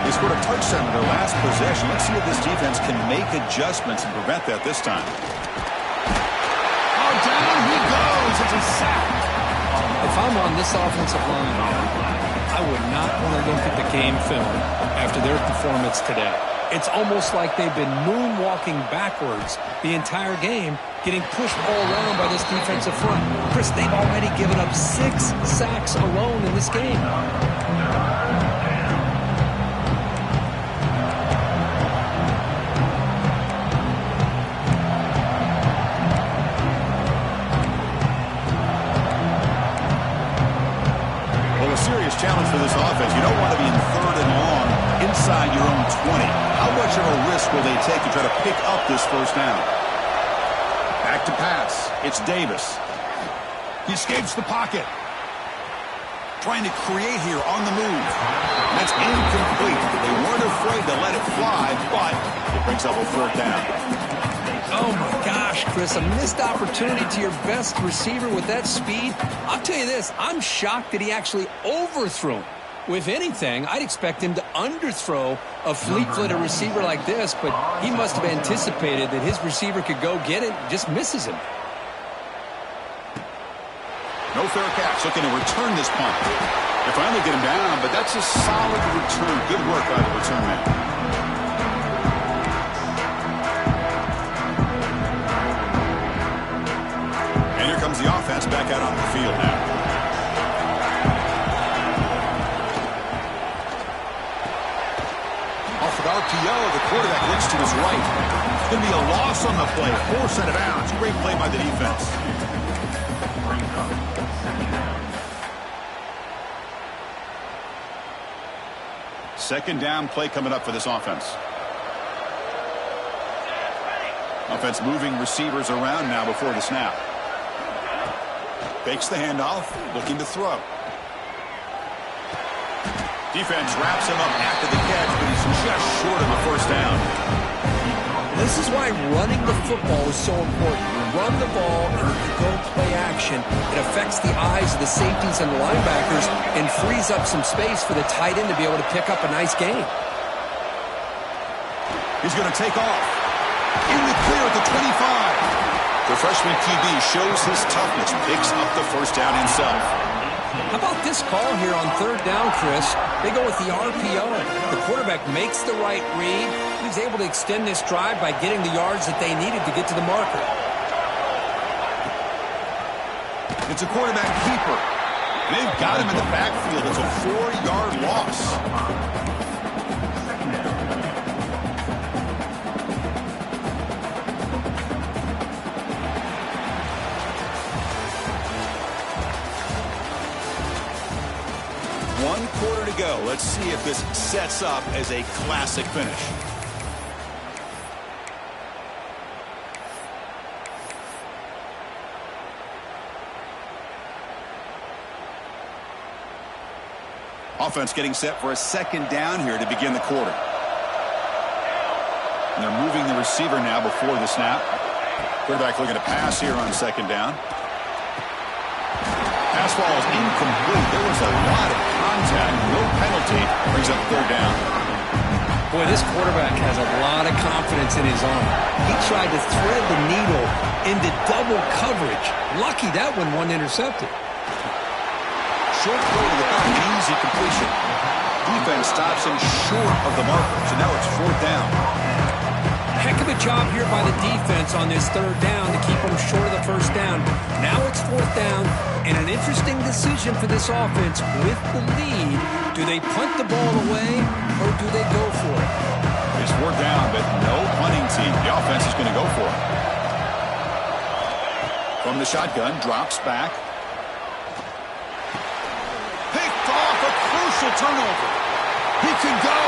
They scored a touchdown in their last possession. Let's see if this defense can make adjustments and prevent that this time. Oh, down he goes. It's a sack. If I'm on this offensive line, I would not want to look at the game film after their performance today. It's almost like they've been moonwalking backwards the entire game, getting pushed all around by this defensive front. Chris, they've already given up 6 sacks alone in this game. Serious challenge for this offense. You don't want to be in 3rd and long inside your own 20. How much of a risk will they take to try to pick up this first down? Back to pass. It's Davis. He escapes the pocket. Trying to create here on the move. That's incomplete. They weren't afraid to let it fly, but it brings up a 4th down. Oh, my gosh, Chris, a missed opportunity to your best receiver with that speed. I'll tell you this, I'm shocked that he actually overthrew him. With anything, I'd expect him to underthrow a fleet-footed receiver like this, but he must have anticipated that his receiver could go get it and just misses him. No fair catch, looking to return this punt. They finally get him down, but that's a solid return. Good work by the return man. Comes the offense back out on the field now. Off an RPO, the quarterback looks to his right. It's going to be a loss on the play. Force out of bounds. Great play by the defense. Second down play coming up for this offense. Offense moving receivers around now before the snap. Fakes the handoff, looking to throw. Defense wraps him up after the catch, but he's just short of the first down. This is why running the football is so important. You run the ball and you go play action. It affects the eyes of the safeties and the linebackers and frees up some space for the tight end to be able to pick up a nice gain. He's going to take off. In the clear at the 25. The freshman QB shows his toughness, picks up the first down himself. How about this call here on third down, Chris? They go with the RPO. The quarterback makes the right read. He's able to extend this drive by getting the yards that they needed to get to the marker. It's a quarterback keeper. They've got him in the backfield. It's a 4-yard loss. One quarter to go. Let's see if this sets up as a classic finish. Offense getting set for a second down here to begin the quarter. And they're moving the receiver now before the snap. Quarterback looking to pass here on second down. Pass ball is incomplete. There was a lot of contact. No penalty. Brings up third down. Boy, this quarterback has a lot of confidence in his arm. He tried to thread the needle into double coverage. Lucky that one wasn't intercepted. Short throw to the back. Easy completion. Defense stops him short of the marker. So now it's fourth down. Heck of a job here by the defense on this third down to keep them short of the first down. Now it's fourth down, and an interesting decision for this offense with the lead. Do they punt the ball away, or do they go for it? It's fourth down, but no punting team. The offense is going to go for it. From the shotgun, drops back. Picked off, a crucial turnover. He can go.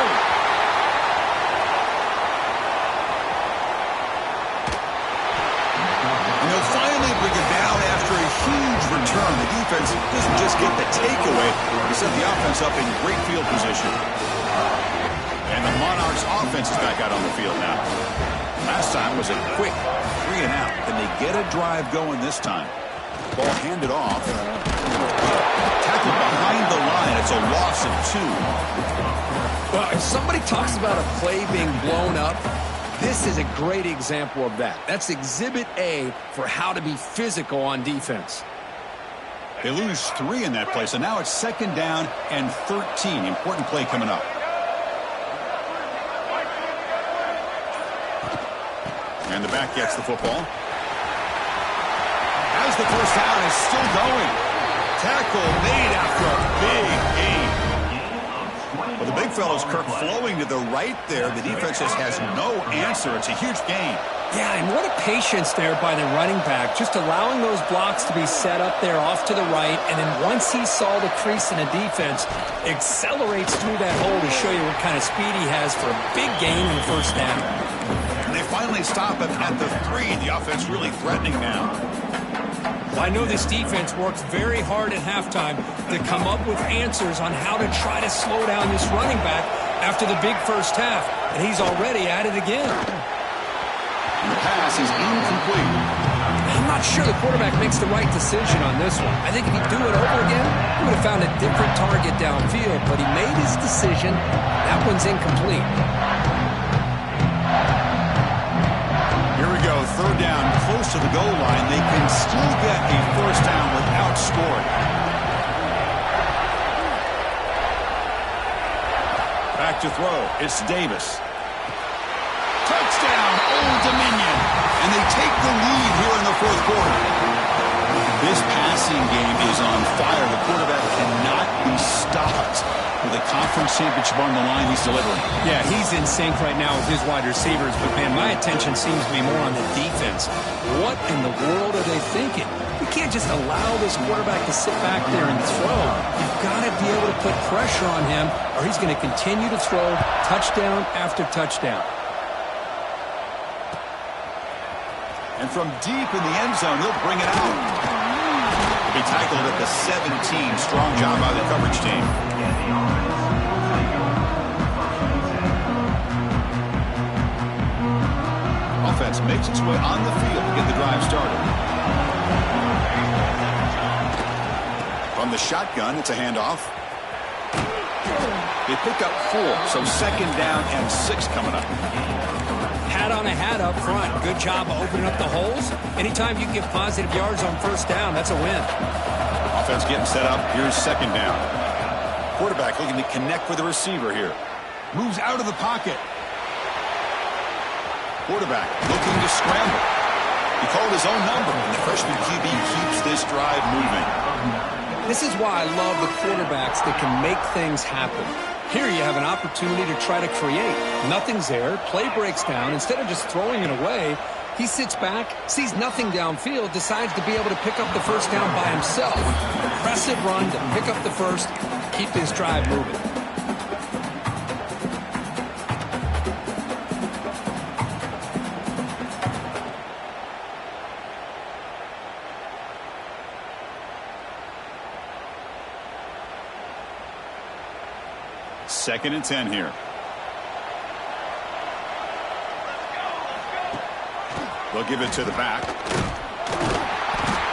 They'll finally bring it down after a huge return. The defense doesn't just get the takeaway. They set the offense up in great field position. And the Monarchs offense is back out on the field now. Last time was a quick 3 and out. Can they get a drive going this time? Ball handed off. Tackled behind the line. It's a loss of 2. Well, if somebody talks about a play being blown up, this is a great example of that. That's Exhibit A for how to be physical on defense. They lose 3 in that play, so now it's second down and 13. Important play coming up. And the back gets the football. As the first down is still going. Tackle made after a big gain. Well, the big fellow's Kirk flowing to the right there. The defense just has no answer. It's a huge gain. Yeah, and what a patience there by the running back, just allowing those blocks to be set up there off to the right, and then once he saw the crease in the defense, accelerates through that hole to show you what kind of speed he has for a big gain in the first down. And they finally stop him at the 3. The offense really threatening now. Well, I know this defense works very hard at halftime to come up with answers on how to try to slow down this running back after the big first half, and he's already at it again. And the pass is incomplete. I'm not sure the quarterback makes the right decision on this one. I think if he'd do it over again, he would have found a different target downfield, but he made his decision. That one's incomplete. Here we go, third down, close to the goal line. They can still get a first down without scoring. Back to throw, it's Davis. Touchdown, Old Dominion. And they take the lead here in the fourth quarter. This passing game is on fire. The quarterback cannot be stopped. With a conference championship on the line, he's delivering. Yeah, he's in sync right now with his wide receivers, but, man, my attention seems to be more on the defense. What in the world are they thinking? You can't just allow this quarterback to sit back there and throw. You've got to be able to put pressure on him, or he's going to continue to throw touchdown after touchdown. And from deep in the end zone, he'll bring it out. He tackled at the 17. Strong job by the coverage team. Offense makes its way on the field to get the drive started. From the shotgun, it's a handoff. They pick up 4, so second down and 6 coming up. Hat on a hat up front. Good job of opening up the holes. Anytime you can get positive yards on first down, that's a win. Offense getting set up. Here's second down. Quarterback looking to connect with the receiver here. Moves out of the pocket. Quarterback looking to scramble. He called his own number, and the freshman QB keeps this drive moving. This is why I love the quarterbacks that can make things happen. Here you have an opportunity to try to create. Nothing's there. Play breaks down. Instead of just throwing it away, he sits back, sees nothing downfield, decides to be able to pick up the first down by himself. Impressive run to pick up the first, keep this drive moving. Second and 10 here. They'll give it to the back.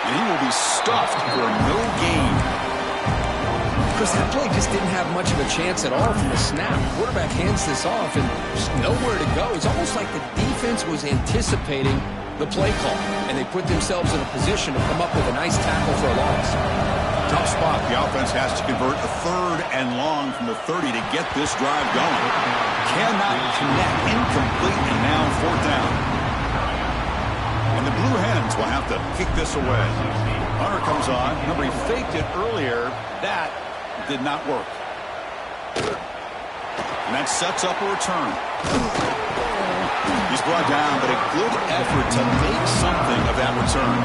And he will be stuffed for no gain. Chris, that play just didn't have much of a chance at all from the snap. Quarterback hands this off and just nowhere to go. It's almost like the defense was anticipating the play call, and they put themselves in a position to come up with a nice tackle for a loss. Tough spot. The offense has to convert a 3rd and long from the 30 to get this drive going. Cannot connect. Incomplete, and now 4th down. And the Blue Hens will have to kick this away. Hunter comes on. Remember, he faked it earlier. That did not work. And that sets up a return. He's brought down, but a good effort to make something of that return.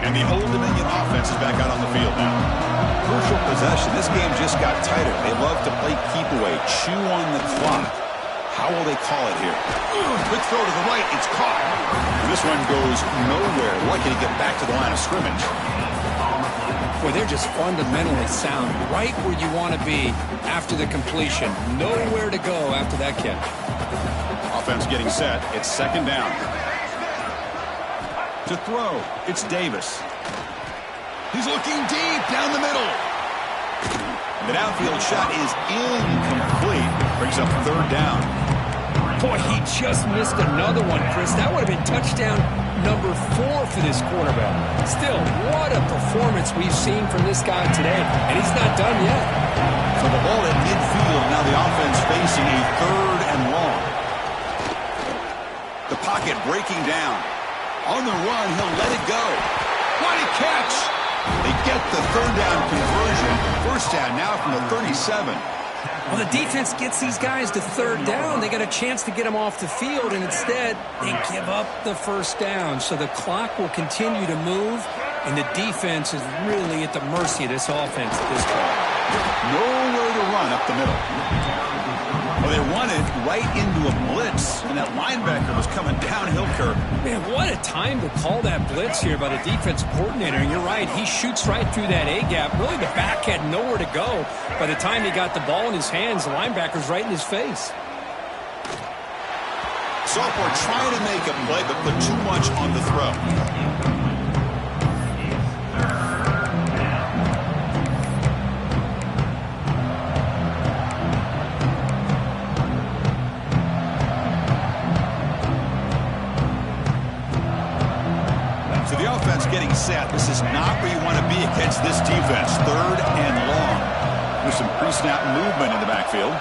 And the Old Dominion offense is back out on the field now. Crucial possession. This game just got tighter. They love to play keep away, chew on the clock. How will they call it here? Quick throw to the right. It's caught. And this one goes nowhere. Lucky to get back to the line of scrimmage. Boy, they're just fundamentally sound. Right where you want to be after the completion. Nowhere to go after that catch. Offense getting set. It's second down. To throw, it's Davis. He's looking deep down the middle. The downfield shot is incomplete. Brings up 3rd down. Boy, he just missed another one, Chris. That would have been touchdown number 4 for this quarterback. Still, what a performance we've seen from this guy today. And he's not done yet. So the ball at midfield. Now the offense facing a 3rd and long. The pocket breaking down. On the run, he'll let it go. What a catch! They get the 3rd down conversion. First down now from the 37. Well, the defense gets these guys to 3rd down. They got a chance to get them off the field, and instead they give up the first down. So the clock will continue to move, and the defense is really at the mercy of this offense at this point. Nowhere to run up the middle. Well, they run it right into a blitz, and that linebacker was coming downhill, Kirk. Man, what a time to call that blitz here by the defense coordinator. And you're right, he shoots right through that A-gap. Really, the back had nowhere to go. By the time he got the ball in his hands, the linebacker's right in his face. Sophomore trying to make a play, but put too much on the throw. Getting set. This is not where you want to be against this defense. 3rd and long. Here's some pre-snap movement in the backfield.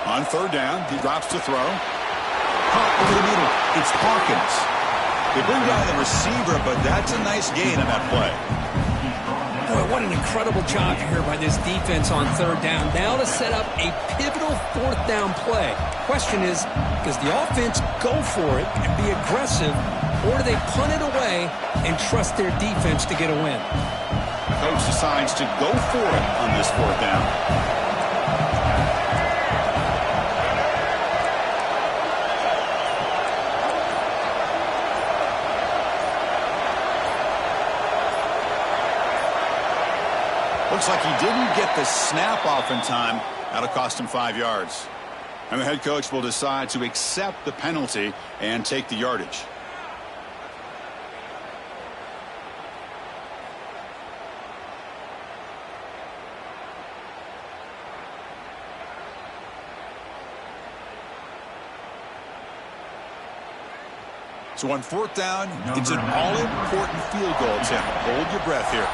On third down, he drops to throw. Caught over the middle. It's Hawkins. They bring down the receiver, but that's a nice gain on that play. Boy, what an incredible job here by this defense on third down. Now to set up a pivotal fourth down play. Question is, does the offense go for it and be aggressive, or do they punt it away and trust their defense to get a win? The coach decides to go for it on this fourth down. Looks like he didn't get the snap off in time. That'll cost him 5 yards. And the head coach will decide to accept the penalty and take the yardage. So on fourth down, it's an all-important field goal attempt. Hold your breath here.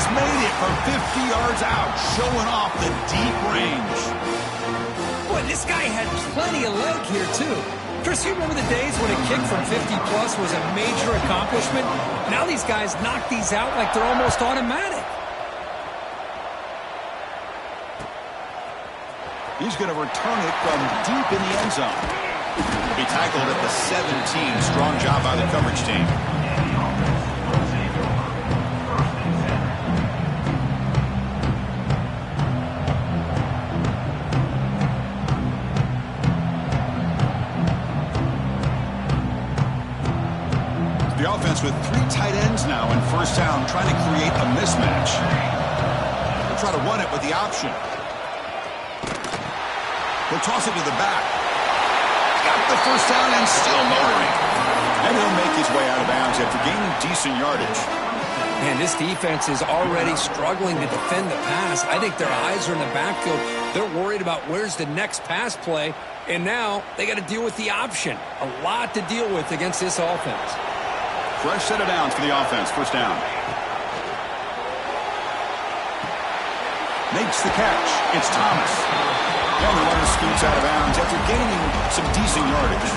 Made it from 50 yards out, showing off the deep range. Boy, this guy had plenty of leg here, too. Chris, you remember the days when a kick from 50-plus was a major accomplishment? Now these guys knock these out like they're almost automatic. He's going to return it from deep in the end zone. He'll be tackled at the 17. Strong job by the coverage team. The offense with 3 tight ends now in first down, trying to create a mismatch. They'll try to run it with the option. He'll toss it to the back. Got the first down and still motoring. And he'll make his way out of bounds after gaining decent yardage. Man, this defense is already struggling to defend the pass. I think their eyes are in the backfield. They're worried about where's the next pass play. And now they got to deal with the option. A lot to deal with against this offense. Fresh set of downs for the offense. First down. Makes the catch. It's Thomas. And the runner scoots out of bounds after gaining some decent yardage.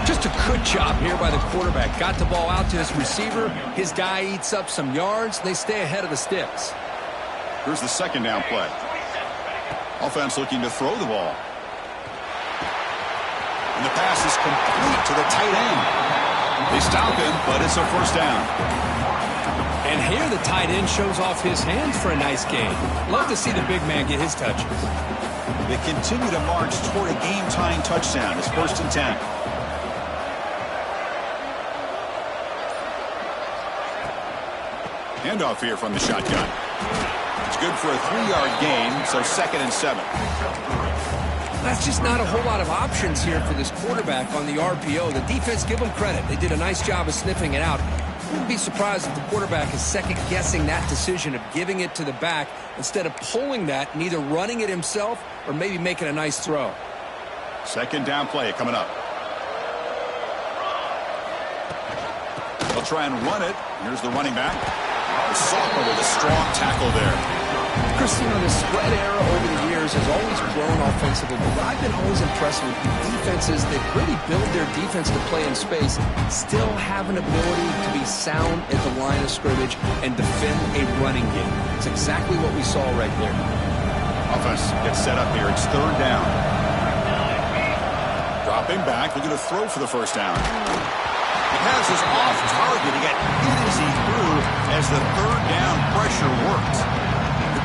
Just a good job here by the quarterback. Got the ball out to his receiver. His guy eats up some yards. They stay ahead of the sticks. Here's the second down play. Offense looking to throw the ball. And the pass is complete to the tight end. They stop him, but it's a first down. And here the tight end shows off his hands for a nice gain. Love to see the big man get his touches. They continue to march toward a game-tying touchdown. It's 1st and 10. Handoff here from the shotgun. It's good for a 3-yard gain, so 2nd and 7. That's just not a whole lot of options here for this quarterback on the RPO. The defense, give them credit. They did a nice job of sniffing it out. Wouldn't be surprised if the quarterback is second-guessing that decision of giving it to the back instead of pulling that and either running it himself or maybe making a nice throw. Second down play coming up. They'll try and run it. Here's the running back. The sophomore with a strong tackle there. Chris, you know, the spread era over the years has always grown offensively, but I've been always impressed with defenses that really build their defense to play in space, still have an ability to be sound at the line of scrimmage and defend a running game. It's exactly what we saw right there. Offense gets set up here. It's third down. Dropping back, looking to throw for the first down. The pass is off target. He got hit as he threw as the third down pressure worked.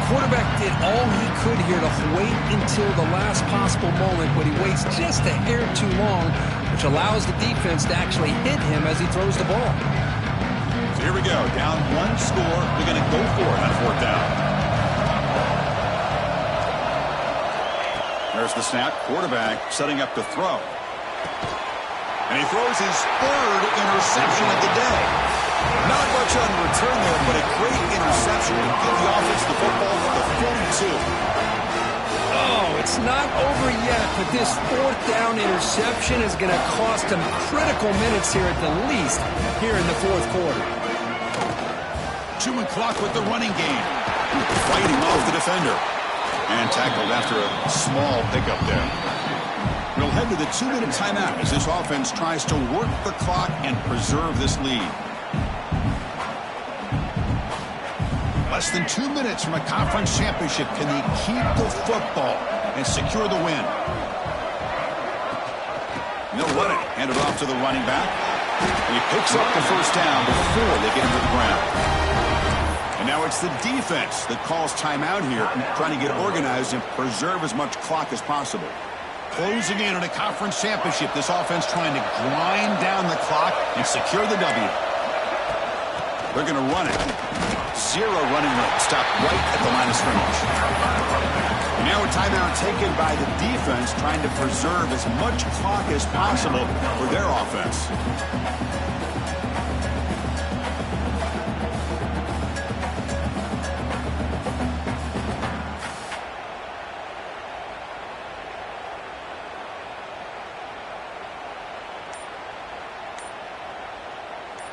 Quarterback did all he could here to wait until the last possible moment, but he waits just a hair too long, which allows the defense to actually hit him as he throws the ball. So here we go. Down 1 score. They're going to go for it on fourth down. There's the snap. Quarterback setting up to throw. And he throws his 3rd interception of the day. Not much on return there, but a great interception to give the offense the football for the 42. Oh, it's not over yet, but this fourth down interception is going to cost them critical minutes here at the least here in the fourth quarter. Chewing clock with the running game. Fighting off the defender. And tackled after a small pickup there. We'll head to the 2-minute timeout as this offense tries to work the clock and preserve this lead. Less than 2 minutes from a conference championship. Can they keep the football and secure the win? And they'll run it. Hand it off to the running back. And he picks up the first down before they get him to the ground. And now it's the defense that calls timeout here, trying to get organized and preserve as much clock as possible. Closing in on a conference championship, this offense trying to grind down the clock and secure the W. They're going to run it. Zero running room. Stopped right at the line of scrimmage. And now a timeout taken by the defense, trying to preserve as much clock as possible for their offense.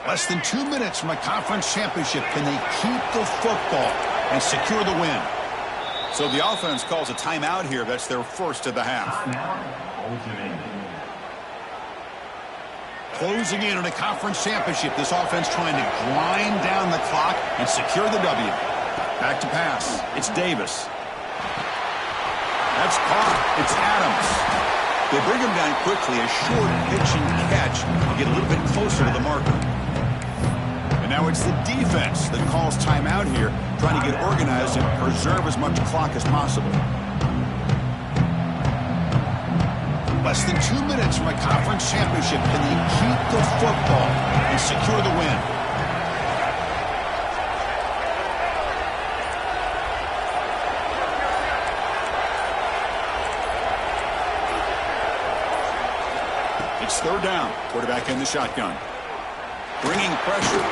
Less than 2 minutes from a conference championship. Can they keep the football and secure the win? So the offense calls a timeout here. That's their first of the half. Closing in on a conference championship. This offense trying to grind down the clock and secure the W. Back to pass. It's Davis. That's caught. It's Adams. They bring him down quickly. A short pitch and catch to get a little bit closer to the marker. Now it's the defense that calls timeout here, trying to get organized and preserve as much clock as possible. Less than 2 minutes from a conference championship. Can they keep the football and secure the win? It's third down. Quarterback in the shotgun. Bringing pressure.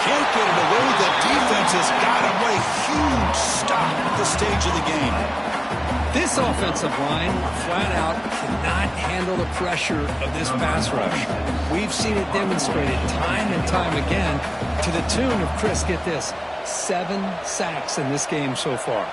Can't get it away. The defense has got him. What a huge stop at this stage of the game. This offensive line, flat out, cannot handle the pressure of this pass rush. We've seen it demonstrated time and time again to the tune of, Chris, get this, 7 sacks in this game so far.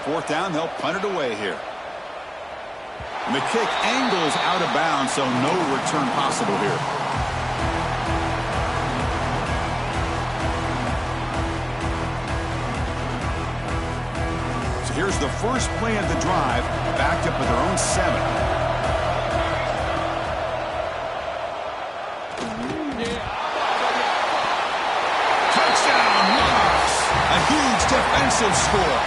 Fourth down, they'll punt it away here. And the kick angles out of bounds, so no return possible here. So here's the first play of the drive, backed up with their own 7. Touchdown, Monarchs! A huge defensive score.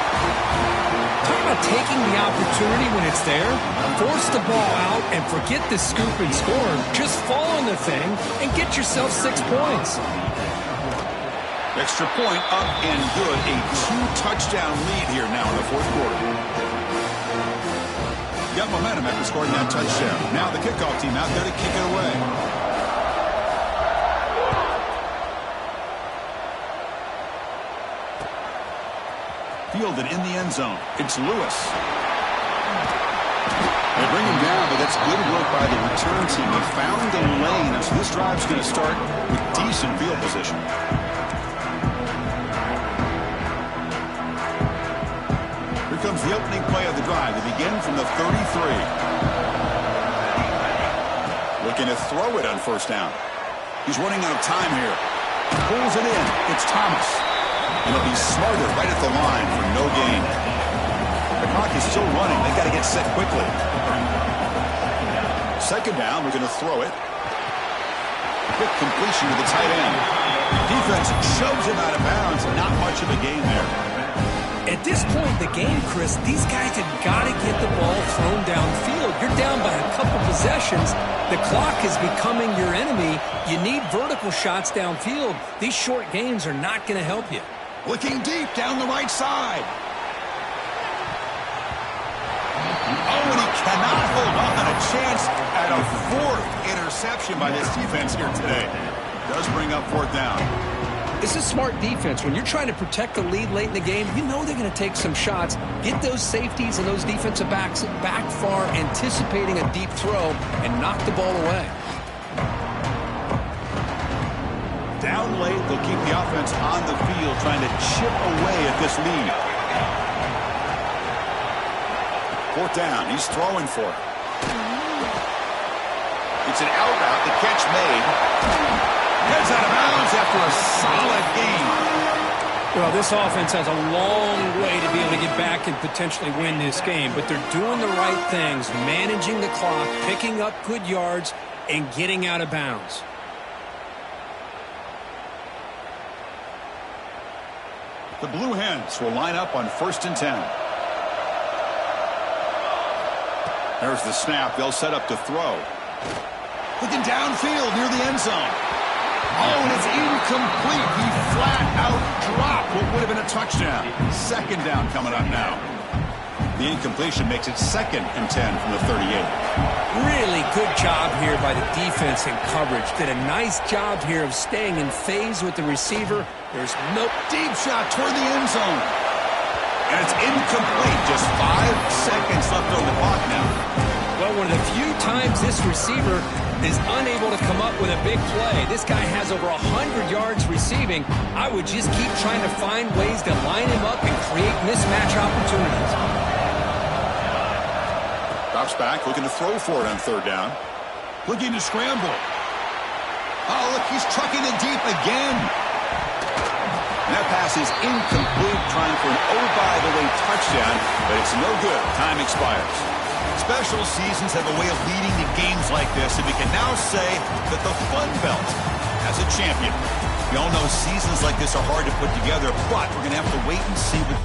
Talk about taking the opportunity when it's there. Force the ball out and forget the scoop and score. Just fall on the thing and get yourself 6 points. Extra point up and good. A 2-touchdown lead here now in the fourth quarter. Got momentum after scoring that touchdown. Now the kickoff team out there to kick it away. Fielded in the end zone. It's Lewis. They bring him down, but that's good work by the return team. They found the lane, and so this drive's going to start with decent field position. Here comes the opening play of the drive. They begin from the 33. Looking to throw it on first down. He's running out of time here. Pulls it in. It's Thomas. And he'll be smarter right at the line for no gain. The clock is still running. They've got to get set quickly. Second down, we're going to throw it. Quick completion to the tight end. Defense shoves him out of bounds. Not much of a gain there. At this point in the game, Chris, these guys have got to get the ball thrown downfield. You're down by a couple possessions. The clock is becoming your enemy. You need vertical shots downfield. These short gains are not going to help you. Looking deep down the right side. Oh, and he cannot hold on. A chance at a fourth interception by this defense here today. Does bring up fourth down. This is smart defense. When you're trying to protect the lead late in the game, you know they're going to take some shots, get those safeties and those defensive backs back far, anticipating a deep throw, and knock the ball away. Down late, they'll keep the offense on the field, trying to chip away at this lead. Fourth down, he's throwing for it. It's an out route, the catch made. Heads out of bounds after a solid game. Well, this offense has a long way to be able to get back and potentially win this game, but they're doing the right things, managing the clock, picking up good yards, and getting out of bounds. The Blue Hens will line up on 1st and 10. There's the snap. They'll set up to throw. Looking downfield near the end zone. Oh, and it's incomplete. He flat out dropped what would have been a touchdown. Second down coming up now. The incompletion makes it 2nd and 10 from the 38. Really good job here by the defense in coverage. Did a nice job here of staying in phase with the receiver. There's no deep shot toward the end zone. And it's incomplete. Just 5 seconds left on the clock now. Well, one of the few times this receiver is unable to come up with a big play. This guy has over 100 yards receiving. I would just keep trying to find ways to line him up and create mismatch opportunities. Drops back, looking to throw for it on 3rd down. Looking to scramble. Oh, look, he's trucking it deep again. And that pass is incomplete, trying for an oh-by-the-way touchdown, but it's no good. Time expires. Special seasons have a way of leading to games like this, and we can now say that the Fun Belt has a champion. We all know seasons like this are hard to put together, but we're going to have to wait and see what